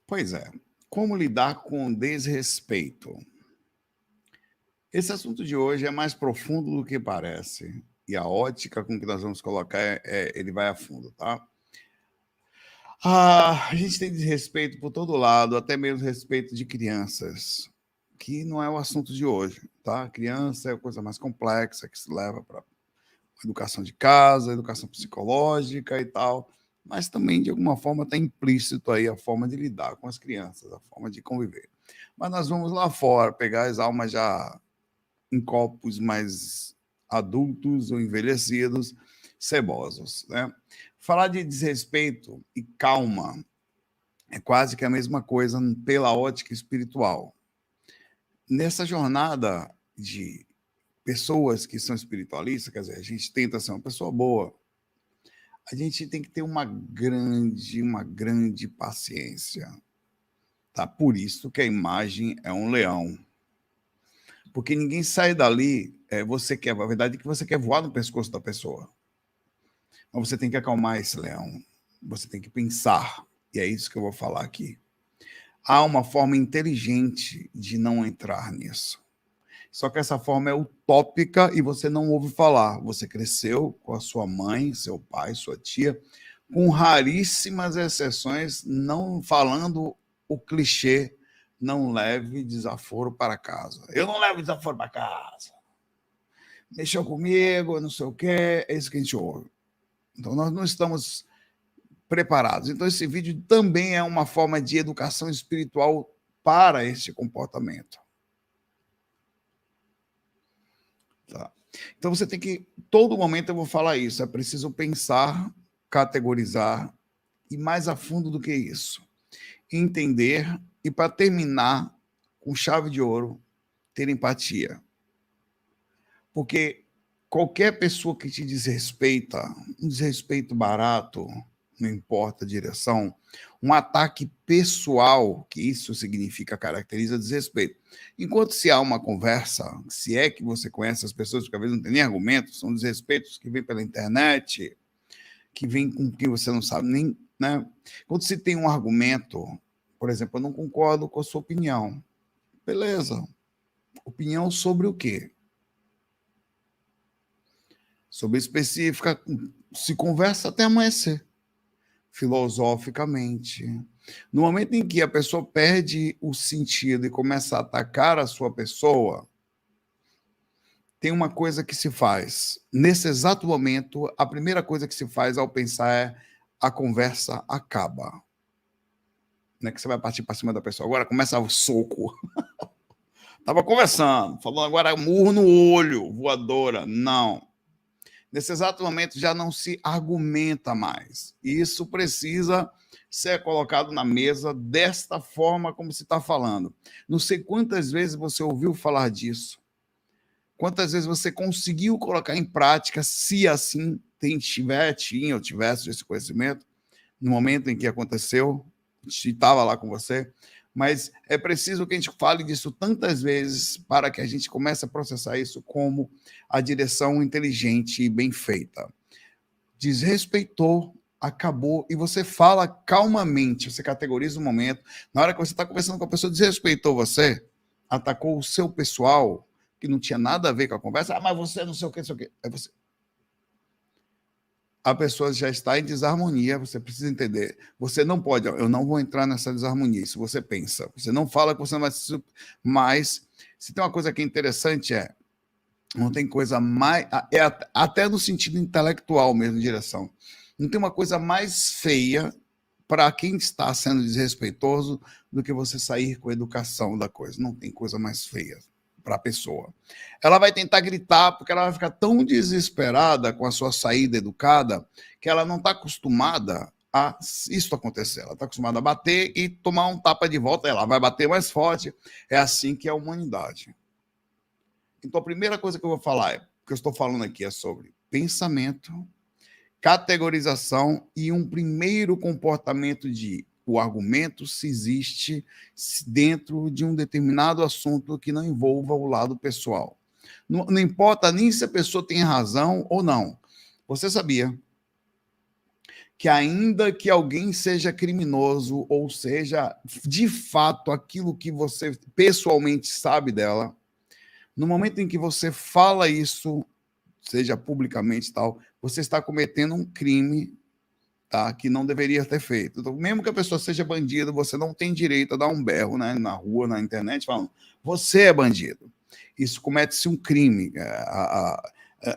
Pois é. Como lidar com desrespeito? Esse assunto de hoje é mais profundo do que parece. E a ótica com que nós vamos colocar, ele vai a fundo, tá? A gente tem desrespeito por todo lado, até mesmo respeito de crianças, que não é o assunto de hoje, tá? Criança é a coisa mais complexa que se leva para educação de casa, educação psicológica e tal, mas também, de alguma forma, está implícito aí a forma de lidar com as crianças, a forma de conviver. Mas nós vamos lá fora, pegar as almas já em corpos mais adultos ou envelhecidos, cebosos, né? Falar de desrespeito e calma é quase que a mesma coisa pela ótica espiritual. Nessa jornada de pessoas que são espiritualistas, quer dizer, a gente tenta ser uma pessoa boa, a gente tem que ter uma grande paciência, tá? Por isso que a imagem é um leão. Porque ninguém sai dali, a verdade é que você quer voar no pescoço da pessoa. Mas você tem que acalmar esse leão. Você tem que pensar. E é isso que eu vou falar aqui. Há uma forma inteligente de não entrar nisso. Só que essa forma é utópica e você não ouve falar. Você cresceu com a sua mãe, seu pai, sua tia, com raríssimas exceções, não falando o clichê, não leve desaforo para casa. Eu não levo desaforo para casa. Mexeu comigo, não sei o quê, é isso que a gente ouve. Então, nós não estamos preparados. Então, esse vídeo também é uma forma de educação espiritual para este comportamento. Tá? Então, você tem que, todo momento eu vou falar isso, é preciso pensar, categorizar e mais a fundo do que isso, entender e, para terminar, com chave de ouro, ter empatia. Porque qualquer pessoa que te desrespeita, um desrespeito barato, não importa a direção, um ataque pessoal, que isso significa, caracteriza desrespeito. Enquanto se há uma conversa, se é que você conhece as pessoas, porque às vezes não tem nem argumentos, são desrespeitos que vêm pela internet, que vêm com quem você não sabe nem, né? Quando se tem um argumento, por exemplo, eu não concordo com a sua opinião. Beleza. Opinião sobre o quê? Sobre específica, se conversa até amanhecer, filosoficamente. No momento em que a pessoa perde o sentido e começa a atacar a sua pessoa, tem uma coisa que se faz. Nesse exato momento, a primeira coisa que se faz ao pensar é a conversa acaba. Não é que você vai partir para cima da pessoa. Agora começa o soco. Estava conversando, falando agora murro no olho, voadora. Não. Nesse exato momento já não se argumenta mais. Isso precisa ser colocado na mesa desta forma como se está falando. Não sei quantas vezes você ouviu falar disso. Quantas vezes você conseguiu colocar em prática, se assim tinha ou tivesse esse conhecimento, no momento em que aconteceu, estava lá com você, mas é preciso que a gente fale disso tantas vezes para que a gente comece a processar isso como a direção inteligente e bem feita. Desrespeitou, acabou, e você fala calmamente, você categoriza o momento. Na hora que você está conversando com a pessoa, desrespeitou você, atacou o seu pessoal, que não tinha nada a ver com a conversa, mas você não sei o que, não sei o que. É você. A pessoa já está em desarmonia, você precisa entender. Você não pode, eu não vou entrar nessa desarmonia, isso você pensa. Você não fala que você não vai... Mas, se tem uma coisa que é interessante, não tem coisa mais... até no sentido intelectual mesmo, direção. Não tem uma coisa mais feia para quem está sendo desrespeitoso do que você sair com a educação da coisa. Não tem coisa mais feia para a pessoa. Ela vai tentar gritar porque ela vai ficar tão desesperada com a sua saída educada que ela não está acostumada a isso acontecer. Ela está acostumada a bater e tomar um tapa de volta, ela vai bater mais forte. É assim que é a humanidade. Então, a primeira coisa que eu vou falar, que eu estou falando aqui, é sobre pensamento, categorização e um primeiro comportamento de o argumento se existe dentro de um determinado assunto que não envolva o lado pessoal. Não importa nem se a pessoa tem razão ou não. Você sabia que ainda que alguém seja criminoso, ou seja, de fato, aquilo que você pessoalmente sabe dela, no momento em que você fala isso, seja publicamente e tal, você está cometendo um crime, tá, que não deveria ter feito. Então, mesmo que a pessoa seja bandido, você não tem direito a dar um berro, né, na rua, na internet, falando, você é bandido. Isso comete-se um crime.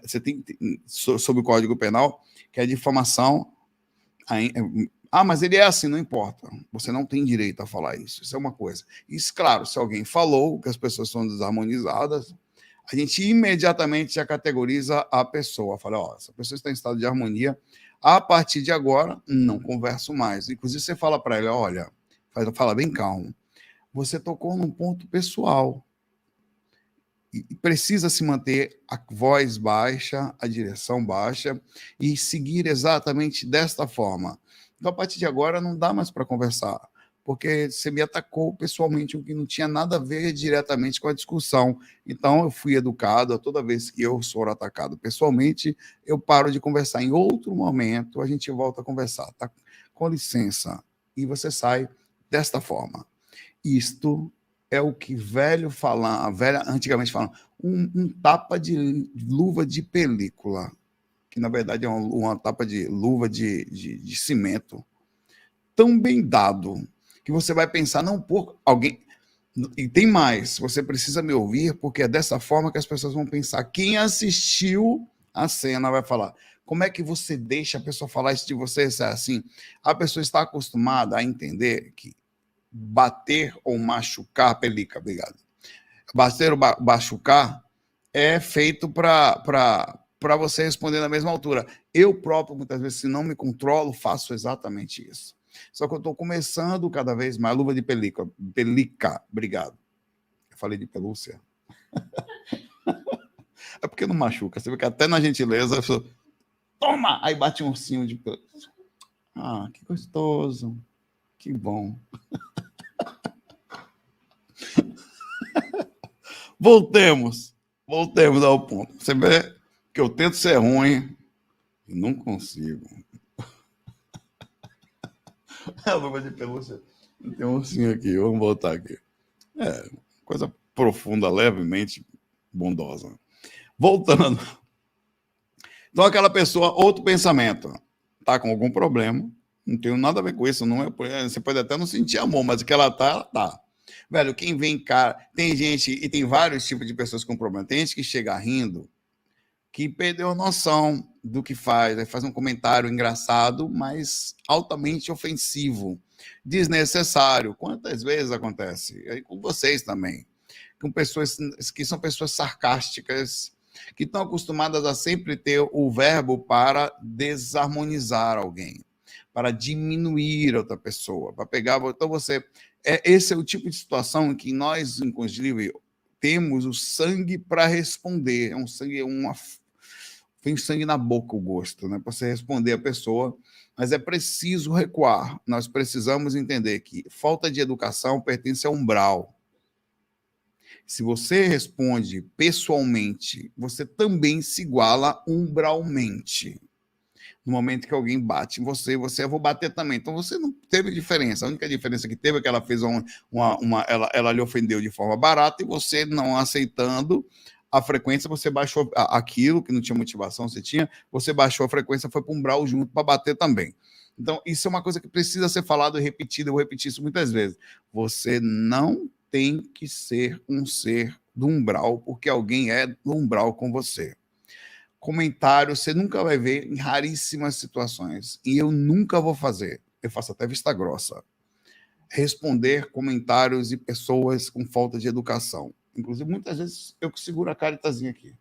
Você tem, sob o Código Penal, que é difamação. Mas ele é assim, não importa. Você não tem direito a falar isso. Isso é uma coisa. Isso, claro, se alguém falou que as pessoas são desarmonizadas, a gente imediatamente já categoriza a pessoa. Fala, ó, essa pessoa está em estado de harmonia. A partir de agora, não converso mais. Inclusive, você fala para ele, olha, fala bem calmo. Você tocou num ponto pessoal. E precisa se manter a voz baixa, a direção baixa e seguir exatamente desta forma. Então, a partir de agora, não dá mais para conversar, porque você me atacou pessoalmente, o que não tinha nada a ver diretamente com a discussão. Então, eu fui educado, toda vez que eu sou atacado pessoalmente, eu paro de conversar. Em outro momento, a gente volta a conversar, tá? Com licença. E você sai desta forma. Isto é o que velho antigamente falam, um tapa de luva de película, que na verdade é uma tapa de luva de cimento, tão bem dado, que você vai pensar, não, por alguém. E tem mais, você precisa me ouvir, porque é dessa forma que as pessoas vão pensar. Quem assistiu a cena vai falar, como é que você deixa a pessoa falar isso de você? Isso é assim. A pessoa está acostumada a entender que bater ou machucar, Pelica, obrigado. Bater ou machucar é feito para você responder na mesma altura. Eu próprio, muitas vezes, se não me controlo, faço exatamente isso. Só que eu estou começando cada vez mais. Luva de pelica, obrigado. Eu falei de pelúcia. É porque não machuca. Você vê que até na gentileza, a pessoa, toma! Aí bate um ursinho de pelúcia. Ah, que gostoso. Que bom. Voltemos ao ponto. Você vê que eu tento ser ruim e não consigo. A luva de pelúcia. Tem um ursinho aqui, vamos voltar aqui. É, coisa profunda, levemente bondosa. Voltando. Então, aquela pessoa, outro pensamento, tá com algum problema, não tem nada a ver com isso, não é, você pode até não sentir amor, mas que ela tá. Velho, quem vem, cara, tem gente, e tem vários tipos de pessoas com problema. Tem gente que chega rindo, que perdeu a noção do que faz, aí faz um comentário engraçado, mas altamente ofensivo, desnecessário. Quantas vezes acontece? E com vocês também, com pessoas que são pessoas sarcásticas, que estão acostumadas a sempre ter o verbo para desarmonizar alguém, para diminuir outra pessoa, para pegar. Então, esse é o tipo de situação em que nós, inclusive, temos o sangue para responder. É um sangue, vem sangue na boca o gosto, né? Para você responder a pessoa, mas é preciso recuar. Nós precisamos entender que falta de educação pertence a umbral. Se você responde pessoalmente, você também se iguala umbralmente. No momento que alguém bate em você, eu vou bater também. Então você não teve diferença. A única diferença que teve é que ela fez ela lhe ofendeu de forma barata e você não aceitando a frequência, você baixou aquilo que não tinha motivação, você baixou a frequência, foi para um umbral junto para bater também. Então, isso é uma coisa que precisa ser falado e repetido, eu vou repetir isso muitas vezes. Você não tem que ser um ser do umbral, porque alguém é do umbral com você. Comentário, você nunca vai ver em raríssimas situações. E eu nunca vou fazer. Eu faço até vista grossa. Responder comentários de pessoas com falta de educação. Inclusive, muitas vezes eu seguro a caritazinha aqui.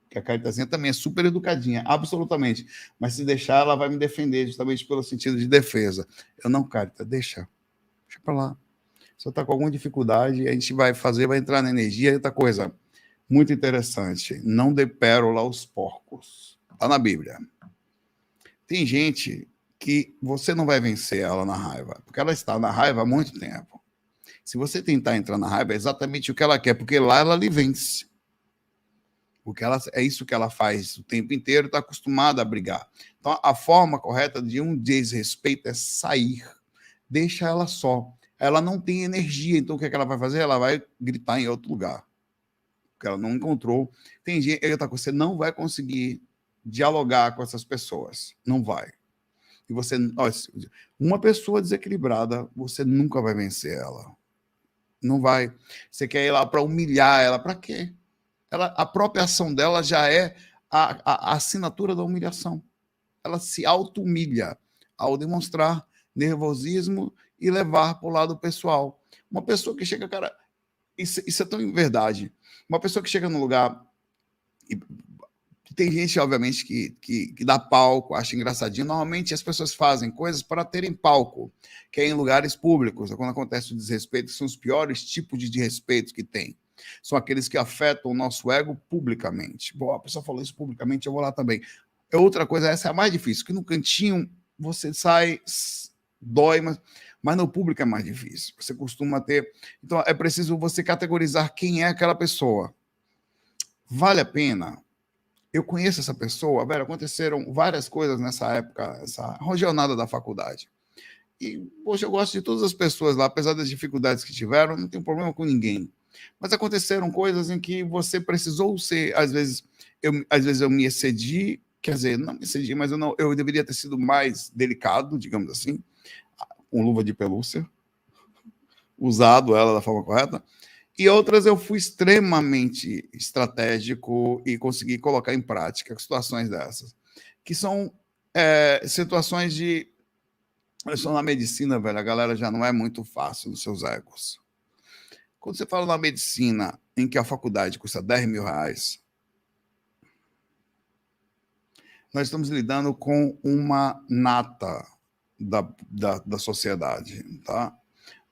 Que a caritazinha também é super educadinha, absolutamente. Mas se deixar, ela vai me defender, justamente pelo sentido de defesa. Eu não, carita, deixa para lá. Se você está com alguma dificuldade, a gente vai entrar na energia. E outra coisa muito interessante, não dê pérola aos porcos. Está na Bíblia. Tem gente que você não vai vencer ela na raiva, porque ela está na raiva há muito tempo. Se você tentar entrar na raiva, é exatamente o que ela quer, porque lá ela lhe vence. porque é isso que ela faz o tempo inteiro, está acostumada a brigar. Então, a forma correta de um desrespeito é sair, deixa ela só. Ela não tem energia, então o que é que ela vai fazer? Ela vai gritar em outro lugar, porque ela não encontrou. Tem gente, você não vai conseguir dialogar com essas pessoas, não vai. E você, uma pessoa desequilibrada, você nunca vai vencer ela. Não vai. Você quer ir lá para humilhar ela, para quê? A própria ação dela já é a assinatura da humilhação. Ela se auto-humilha ao demonstrar nervosismo e levar para o lado pessoal. Uma pessoa que chega, cara, isso é tão verdade. Uma pessoa que chega num lugar e tem gente, obviamente, que dá palco, acha engraçadinho. Normalmente as pessoas fazem coisas para terem palco, que é em lugares públicos. Quando acontece o desrespeito, são os piores tipos de desrespeito que tem. São aqueles que afetam o nosso ego publicamente. Bom, a pessoa falou isso publicamente, eu vou lá também. Outra coisa, essa é a mais difícil, que no cantinho você sai, dói, mas no público é mais difícil. Você costuma ter... Então, é preciso você categorizar quem é aquela pessoa. Vale a pena? Eu conheço essa pessoa, velho, aconteceram várias coisas nessa época, essa jornada da faculdade. E, poxa, eu gosto de todas as pessoas lá, apesar das dificuldades que tiveram, não tenho problema com ninguém. Mas aconteceram coisas em que você precisou ser, às vezes eu me excedi, quer dizer, não me excedi, mas eu deveria ter sido mais delicado, digamos assim, com luva de pelúcia, usado ela da forma correta. E outras eu fui extremamente estratégico e consegui colocar em prática situações dessas, que são situações de... Eu sou na medicina, velho, a galera já não é muito fácil nos seus egos. Quando você fala na medicina, em que a faculdade custa 10 mil reais, nós estamos lidando com uma nata da sociedade, tá?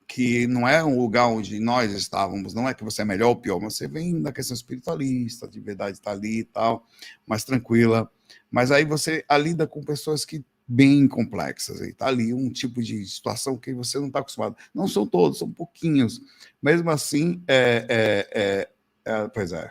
Que não é um lugar onde nós estávamos, não é que você é melhor ou pior, mas você vem da questão espiritualista, de verdade está ali e tal, mais tranquila, mas aí você lida com pessoas que bem complexas, e está ali um tipo de situação que você não está acostumado. Não são todos, são pouquinhos, mesmo assim, pois é.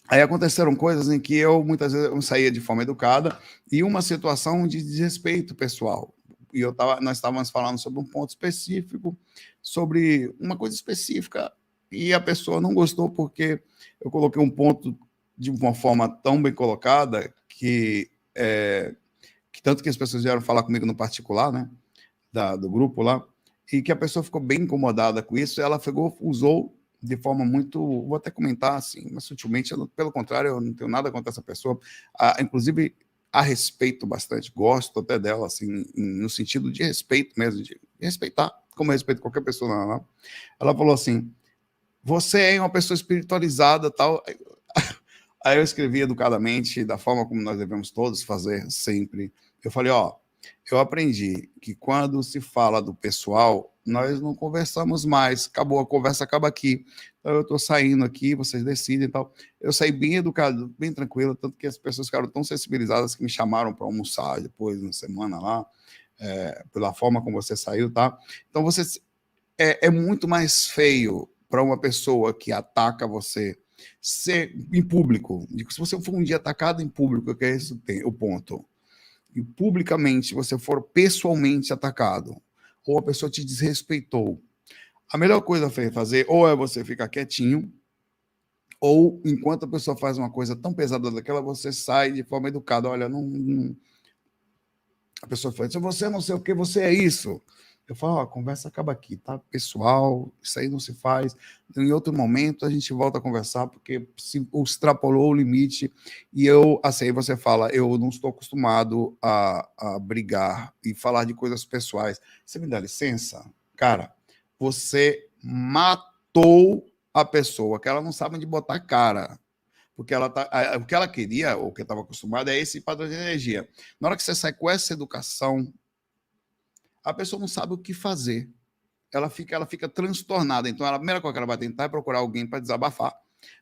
Aí aconteceram coisas em que muitas vezes, eu saía de forma educada e uma situação de desrespeito pessoal. E nós estávamos falando sobre um ponto específico, sobre uma coisa específica, e a pessoa não gostou porque eu coloquei um ponto de uma forma tão bem colocada que tanto que as pessoas vieram falar comigo no particular, né, do grupo lá, e que a pessoa ficou bem incomodada com isso, ela usou de forma muito, vou até comentar assim, mas sutilmente, pelo contrário, eu não tenho nada contra essa pessoa, inclusive a respeito bastante, gosto até dela, assim, no sentido de respeito mesmo, de respeitar, como eu respeito qualquer pessoa lá. Ela falou assim, você é uma pessoa espiritualizada, tal. Aí eu escrevi educadamente, da forma como nós devemos todos fazer sempre. Eu falei, eu aprendi que quando se fala do pessoal, nós não conversamos mais, acabou, a conversa acaba aqui. Então eu estou saindo aqui, vocês decidem e tal. Eu saí bem educado, bem tranquilo, tanto que as pessoas ficaram tão sensibilizadas que me chamaram para almoçar depois, na semana lá, pela forma como você saiu, tá? Então você é muito mais feio para uma pessoa que ataca você ser em público. Se você for um dia atacado em público, que é esse o ponto, e publicamente você for pessoalmente atacado, ou a pessoa te desrespeitou, a melhor coisa a fazer ou é você ficar quietinho, ou enquanto a pessoa faz uma coisa tão pesada daquela, você sai de forma educada. Olha, não... A pessoa fala, se você não sei o que, você é isso. Eu falo, a conversa acaba aqui, tá? Pessoal, isso aí não se faz. Em outro momento a gente volta a conversar, porque se extrapolou o limite e assim, aí você fala, eu não estou acostumado a brigar e falar de coisas pessoais. Você me dá licença? Cara, você matou a pessoa, que ela não sabe onde botar cara. Porque o que ela queria, ou o que estava acostumada, é esse padrão de energia. Na hora que você sai com essa educação, a pessoa não sabe o que fazer. Ela fica transtornada. Então, a primeira coisa que ela vai tentar é procurar alguém para desabafar,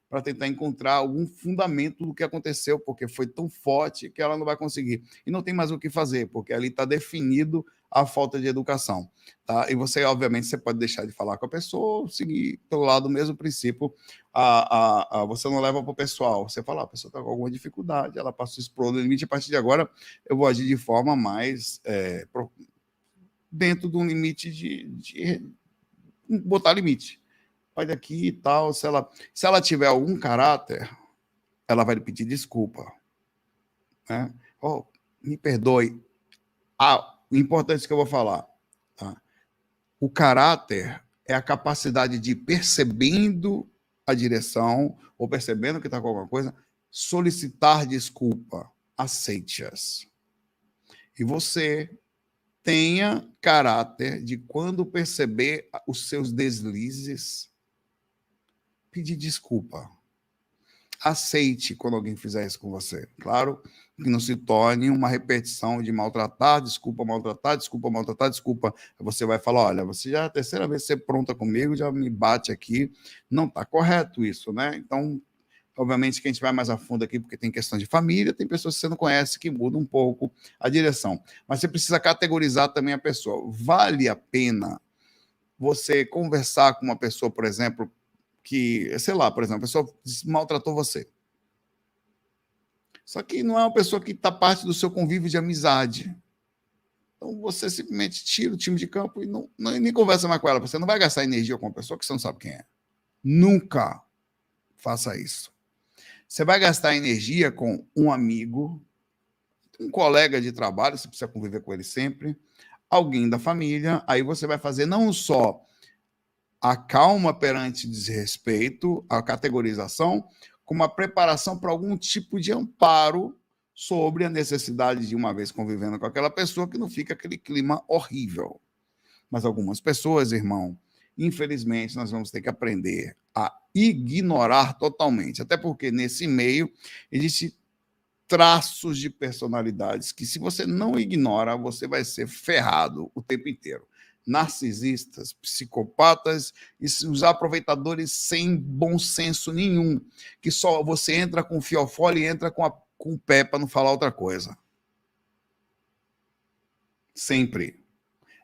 para tentar encontrar algum fundamento do que aconteceu, porque foi tão forte que ela não vai conseguir. E não tem mais o que fazer, porque ali está definido a falta de educação. Tá? E você, obviamente, você pode deixar de falar com a pessoa, ou seguir pelo lado do mesmo princípio. Você não leva para o pessoal. Você fala, a pessoa está com alguma dificuldade, ela passou isso para o limite, a partir de agora eu vou agir de forma mais dentro de um limite de botar limite. Vai daqui e tal. Se ela tiver algum caráter, ela vai lhe pedir desculpa. Né? Oh, me perdoe. O importante que eu vou falar. Tá? O caráter é a capacidade de, percebendo a direção, ou percebendo que está com alguma coisa, solicitar desculpa. Aceite-as. E você tenha caráter de, quando perceber os seus deslizes, pedir desculpa. Aceite quando alguém fizer isso com você. Claro que não se torne uma repetição de maltratar, desculpa, maltratar, desculpa, maltratar, desculpa. Você vai falar, olha, você já é a terceira vez que você pronta comigo, já me bate aqui. Não está correto isso, né? Então, obviamente que a gente vai mais a fundo aqui, porque tem questão de família, tem pessoas que você não conhece que mudam um pouco a direção. Mas você precisa categorizar também a pessoa. Vale a pena você conversar com uma pessoa, por exemplo, que, sei lá, por exemplo, a pessoa maltratou você. Só que não é uma pessoa que está parte do seu convívio de amizade. Então você simplesmente tira o time de campo e nem conversa mais com ela. Você não vai gastar energia com uma pessoa que você não sabe quem é. Nunca faça isso. Você vai gastar energia com um amigo, um colega de trabalho, você precisa conviver com ele sempre, alguém da família, aí você vai fazer não só a calma perante desrespeito, a categorização, como a preparação para algum tipo de amparo sobre a necessidade de, uma vez convivendo com aquela pessoa, que não fica aquele clima horrível. Mas algumas pessoas, irmão, infelizmente, nós vamos ter que aprender a ignorar totalmente, até porque nesse meio existem traços de personalidades que, se você não ignora, você vai ser ferrado o tempo inteiro. Narcisistas, psicopatas e os aproveitadores sem bom senso nenhum, que só você entra com o fiofó e entra com o pé para não falar outra coisa. Sempre.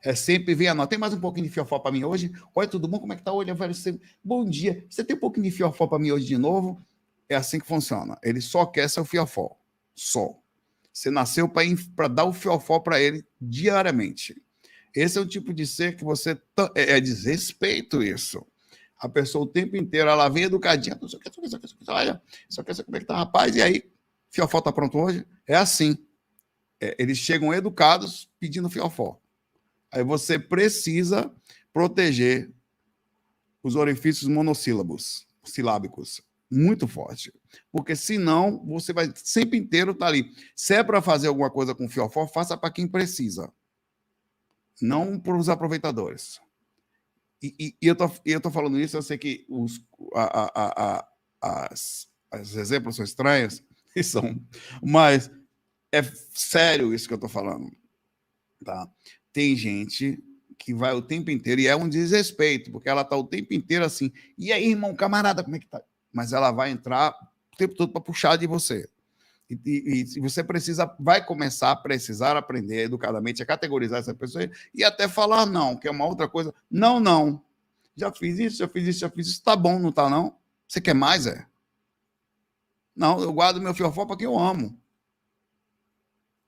É sempre vem a nota. Tem mais um pouquinho de fiofó para mim hoje? Oi, tudo bom? Como é que tá hoje? Bom dia. Você tem um pouquinho de fiofó para mim hoje de novo? É assim que funciona. Ele só quer seu fiofó. Só. Você nasceu para dar o fiofó para ele diariamente. Esse é o tipo de ser que você... É desrespeito isso. A pessoa o tempo inteiro, ela vem educadinha, olha, só quer saber como é que tá, rapaz, e aí? Fiofó tá pronto hoje? É assim. Eles chegam educados pedindo fiofó. Aí você precisa proteger os orifícios monossílabos, silábicos, muito forte. Porque senão você vai sempre inteiro estar ali. Se é para fazer alguma coisa com fiofó, faça para quem precisa. Não para os aproveitadores. E eu tô falando isso, eu sei que as exemplos são estranhos, mas é sério isso que eu estou falando. Tá? Tem gente que vai o tempo inteiro, e é um desrespeito, porque ela está o tempo inteiro assim, e aí, irmão, camarada, como é que tá? Mas ela vai entrar o tempo todo para puxar de você. E você vai começar a precisar aprender educadamente a categorizar essa pessoa e até falar não, que é uma outra coisa. Não, não. Já fiz isso, já fiz isso, já fiz isso. Tá bom, não tá não? Você quer mais, é? Não, eu guardo meu fiofó para quem eu amo.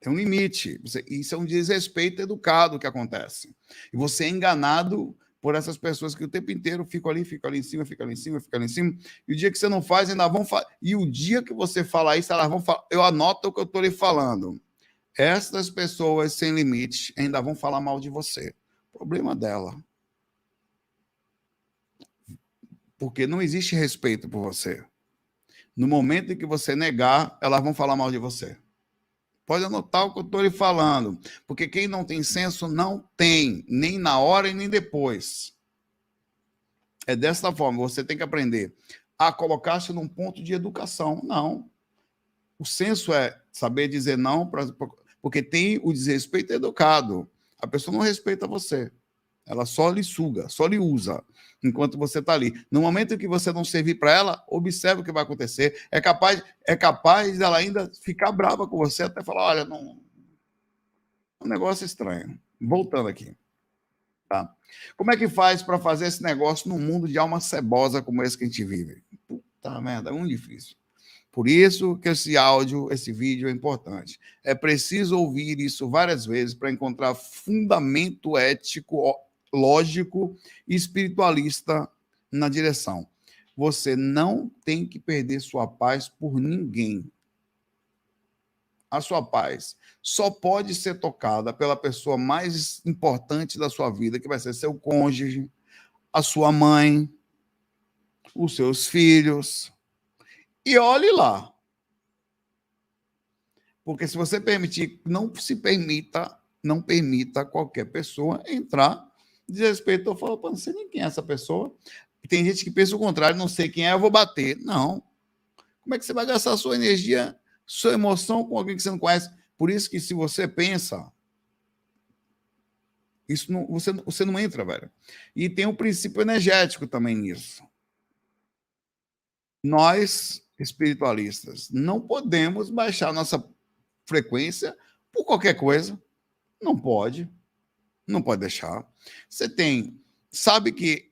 Tem um limite. Isso é um desrespeito educado que acontece. E você é enganado por essas pessoas que o tempo inteiro ficam ali em cima, ficam ali em cima, ficam ali em cima. E o dia que você não faz, ainda vão falar. E o dia que você falar isso, elas vão falar. Eu anoto o que eu estou lhe falando. Essas pessoas sem limite ainda vão falar mal de você. Problema dela. Porque não existe respeito por você. No momento em que você negar, elas vão falar mal de você. Pode anotar o que eu estou lhe falando, porque quem não tem senso não tem, nem na hora e nem depois. É dessa forma, você tem que aprender a colocar-se num ponto de educação. Não. O senso é saber dizer não, porque tem o desrespeito educado. A pessoa não respeita você. Ela só lhe suga, só lhe usa, enquanto você está ali. No momento em que você não servir para ela, observe o que vai acontecer. É capaz dela ainda ficar brava com você, até falar, olha, não, um negócio estranho. Voltando aqui, tá? Como é que faz para fazer esse negócio num mundo de alma cebosa como esse que a gente vive? Puta merda, é muito difícil. Por isso que esse áudio, esse vídeo é importante. É preciso ouvir isso várias vezes para encontrar fundamento ético, lógico e espiritualista na direção. Você não tem que perder sua paz por ninguém. A sua paz só pode ser tocada pela pessoa mais importante da sua vida, que vai ser seu cônjuge, a sua mãe, os seus filhos. E olhe lá. Porque se você permitir, não permita qualquer pessoa entrar de respeito. Eu falo, não sei nem quem é essa pessoa. E tem gente que pensa o contrário, não sei quem é, eu vou bater. Não. Como é que você vai gastar sua energia, sua emoção com alguém que você não conhece? Por isso que se você pensa, isso não, você não entra, velho. E tem um princípio energético também nisso. Nós, espiritualistas, não podemos baixar nossa frequência por qualquer coisa. Não pode. Não pode deixar. Você tem. Sabe que.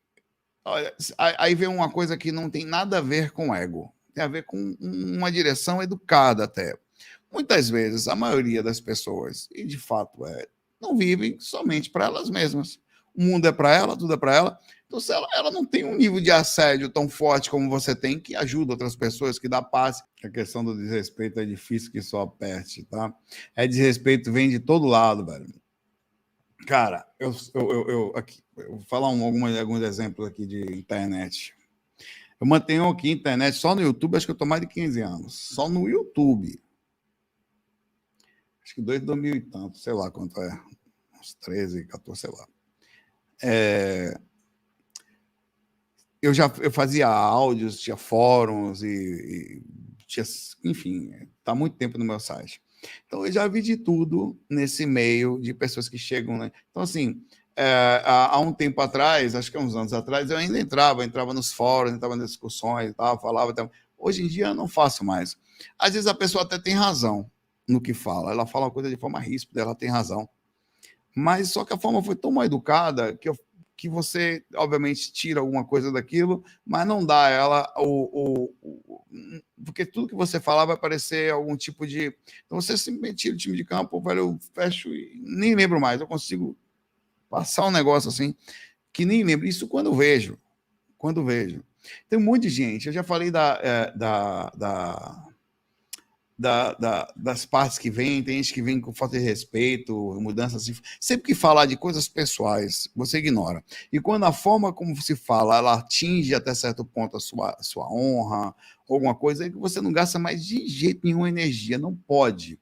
Olha, aí vem uma coisa que não tem nada a ver com ego. Tem a ver com uma direção educada até. Muitas vezes, a maioria das pessoas, e de fato não vivem somente para elas mesmas. O mundo é para ela, tudo é para ela. Então, se ela não tem um nível de assédio tão forte como você tem, que ajuda outras pessoas, que dá paz. A questão do desrespeito é difícil que só aperte, tá? É desrespeito, vem de todo lado, velho. Cara, eu vou falar alguns exemplos aqui de internet. Eu mantenho aqui internet só no YouTube, acho que eu estou mais de 15 anos. Só no YouTube. Acho que desde 2000 e tanto, sei lá quanto é. Uns 13, 14, sei lá. Eu fazia áudios, tinha fóruns e tinha, enfim, está muito tempo no meu site. Então, eu já vi de tudo nesse meio de pessoas que chegam, né? Então, assim, há um tempo atrás, acho que há uns anos atrás, eu ainda entrava nos fóruns, entrava nas discussões e tal, falava. Tal. Hoje em dia, eu não faço mais. Às vezes, a pessoa até tem razão no que fala. Ela fala uma coisa de forma ríspida, ela tem razão. Mas só que a forma foi tão mal educada que você, obviamente, tira alguma coisa daquilo, mas não dá ela porque tudo que você falar vai parecer algum tipo de. Então você simplesmente tira o time de campo, velho, eu fecho e nem lembro mais. Eu consigo passar um negócio assim que nem lembro. Isso quando vejo. Quando vejo. Tem um monte de gente. Eu já falei das partes que vêm, tem gente que vem com falta de respeito, mudanças assim. Sempre que falar de coisas pessoais, você ignora. E quando a forma como se fala, ela atinge até certo ponto a sua honra, alguma coisa, aí você não gasta mais de jeito nenhum energia, não pode.